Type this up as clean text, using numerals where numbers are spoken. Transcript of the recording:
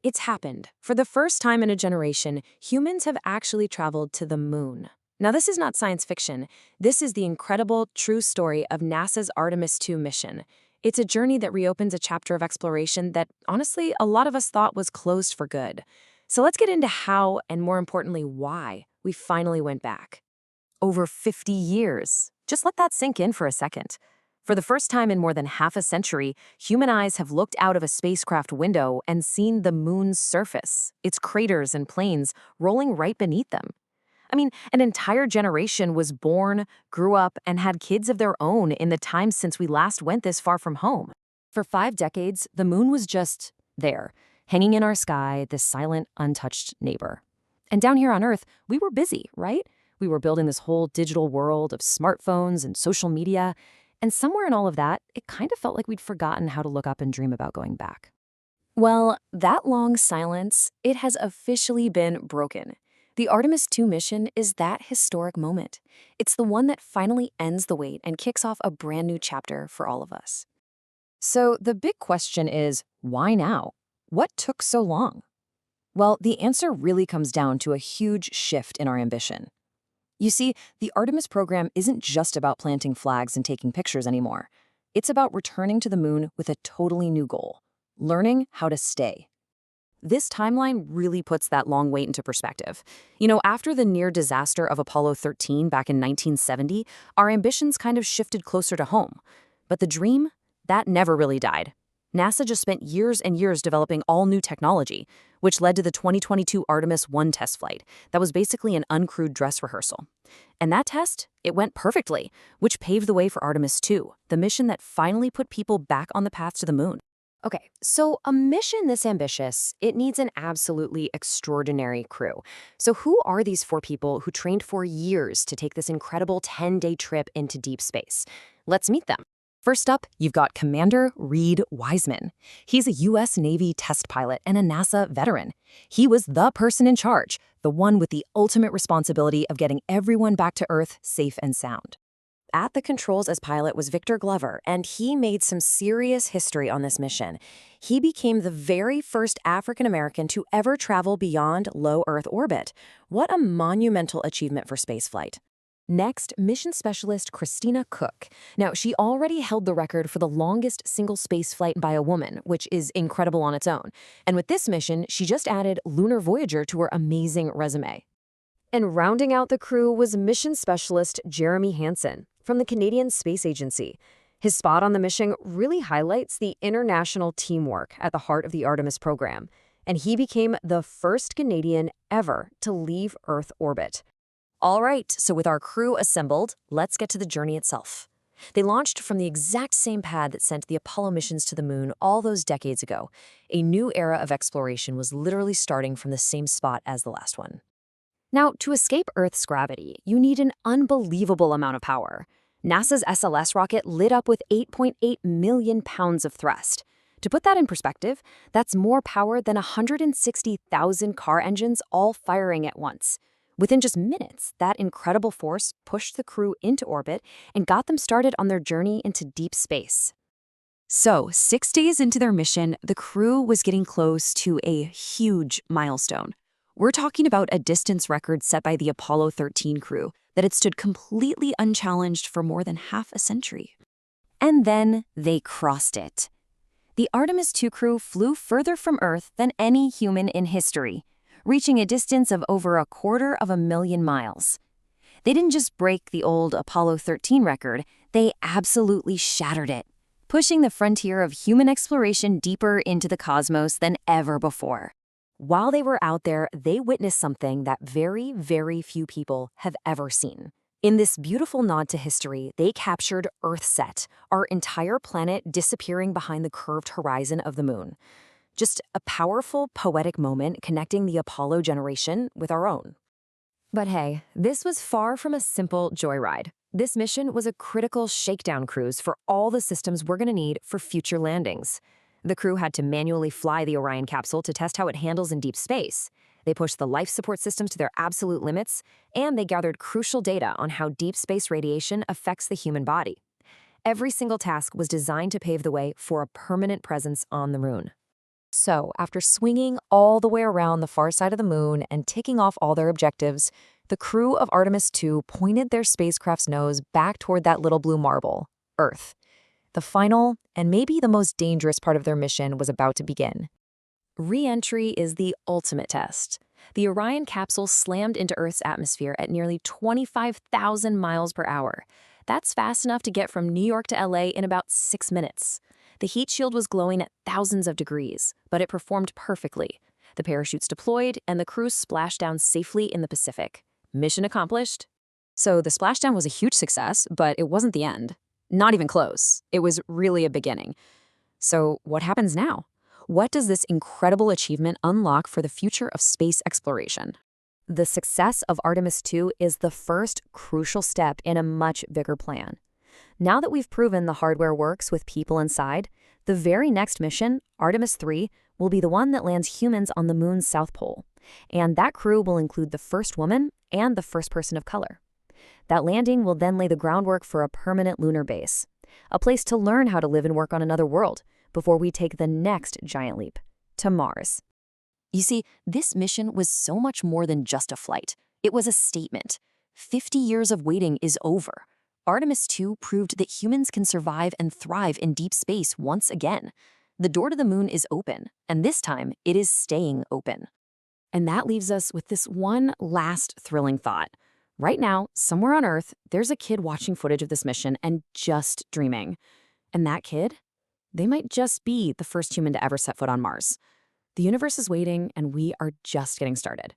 It's happened. For the first time in a generation, humans have actually traveled to the moon. Now, this is not science fiction. This is the incredible, true story of NASA's Artemis II mission. It's a journey that reopens a chapter of exploration that, honestly, a lot of us thought was closed for good. So let's get into how, and more importantly, why we finally went back. Over 50 years. Just let that sink in for a second. For the first time in more than half a century, human eyes have looked out of a spacecraft window and seen the moon's surface, its craters and plains rolling right beneath them. I mean, an entire generation was born, grew up, and had kids of their own in the time since we last went this far from home. For 5 decades, the moon was just there, hanging in our sky, this silent, untouched neighbor. And down here on Earth, we were busy, right? We were building this whole digital world of smartphones and social media. And somewhere in all of that, it kind of felt like we'd forgotten how to look up and dream about going back. Well, that long silence, it has officially been broken. The Artemis II mission is that historic moment. It's the one that finally ends the wait and kicks off a brand new chapter for all of us. So the big question is, why now? What took so long? Well, the answer really comes down to a huge shift in our ambition. You see, the Artemis program isn't just about planting flags and taking pictures anymore. It's about returning to the moon with a totally new goal: learning how to stay. This timeline really puts that long wait into perspective. After the near disaster of Apollo 13 back in 1970, our ambitions kind of shifted closer to home. But the dream, that never really died. NASA just spent years and years developing all new technology, which led to the 2022 Artemis 1 test flight that was basically an uncrewed dress rehearsal. And that test, it went perfectly, which paved the way for Artemis 2, the mission that finally put people back on the path to the moon. Okay, so a mission this ambitious, it needs an absolutely extraordinary crew. So who are these 4 people who trained for years to take this incredible 10-day trip into deep space? Let's meet them. First up, you've got Commander Reed Wiseman. He's a U.S. Navy test pilot and a NASA veteran. He was the person in charge, the one with the ultimate responsibility of getting everyone back to Earth safe and sound. At the controls as pilot was Victor Glover, and he made some serious history on this mission. He became the very first African-American to ever travel beyond low Earth orbit. What a monumental achievement for spaceflight. Next, mission specialist Christina Cook. Now, she already held the record for the longest single spaceflight by a woman, which is incredible on its own. And with this mission, she just added Lunar Voyager to her amazing resume. And rounding out the crew was mission specialist Jeremy Hansen from the Canadian Space Agency. His spot on the mission really highlights the international teamwork at the heart of the Artemis program, and he became the first Canadian ever to leave Earth orbit. All right, so with our crew assembled, let's get to the journey itself. They launched from the exact same pad that sent the Apollo missions to the moon all those decades ago. A new era of exploration was literally starting from the same spot as the last one. Now, to escape Earth's gravity, you need an unbelievable amount of power. NASA's SLS rocket lit up with 8.8 million pounds of thrust. To put that in perspective, that's more power than 160,000 car engines all firing at once. Within just minutes, that incredible force pushed the crew into orbit and got them started on their journey into deep space. So, 6 days into their mission, the crew was getting close to a huge milestone. We're talking about a distance record set by the Apollo 13 crew that had stood completely unchallenged for more than half a century. And then they crossed it. The Artemis II crew flew further from Earth than any human in history, reaching a distance of over 250,000 miles. They didn't just break the old Apollo 13 record, they absolutely shattered it, pushing the frontier of human exploration deeper into the cosmos than ever before. While they were out there, they witnessed something that very, very few people have ever seen. In this beautiful nod to history, they captured Earthset, our entire planet disappearing behind the curved horizon of the moon. Just a powerful, poetic moment connecting the Apollo generation with our own. But hey, this was far from a simple joyride. This mission was a critical shakedown cruise for all the systems we're going to need for future landings. The crew had to manually fly the Orion capsule to test how it handles in deep space. They pushed the life support systems to their absolute limits, and they gathered crucial data on how deep space radiation affects the human body. Every single task was designed to pave the way for a permanent presence on the moon. So, after swinging all the way around the far side of the moon and ticking off all their objectives, the crew of Artemis 2 pointed their spacecraft's nose back toward that little blue marble, Earth. The final, and maybe the most dangerous part of their mission was about to begin. Re-entry is the ultimate test. The Orion capsule slammed into Earth's atmosphere at nearly 25,000 miles per hour. That's fast enough to get from New York to LA in about 6 minutes. The heat shield was glowing at thousands of degrees, but it performed perfectly. The parachutes deployed, and the crew splashed down safely in the Pacific. Mission accomplished. So the splashdown was a huge success, but it wasn't the end. Not even close. It was really a beginning. So what happens now? What does this incredible achievement unlock for the future of space exploration? The success of Artemis 2 is the first crucial step in a much bigger plan. Now that we've proven the hardware works with people inside, the very next mission, Artemis 3, will be the one that lands humans on the moon's south pole. And that crew will include the first woman and the first person of color. That landing will then lay the groundwork for a permanent lunar base, a place to learn how to live and work on another world before we take the next giant leap, to Mars. You see, this mission was so much more than just a flight. It was a statement. 50 years of waiting is over. Artemis 2 proved that humans can survive and thrive in deep space once again. The door to the moon is open, and this time it is staying open. And that leaves us with this one last thrilling thought. Right now, somewhere on Earth, there's a kid watching footage of this mission and just dreaming. And that kid? They might just be the first human to ever set foot on Mars. The universe is waiting, and we are just getting started.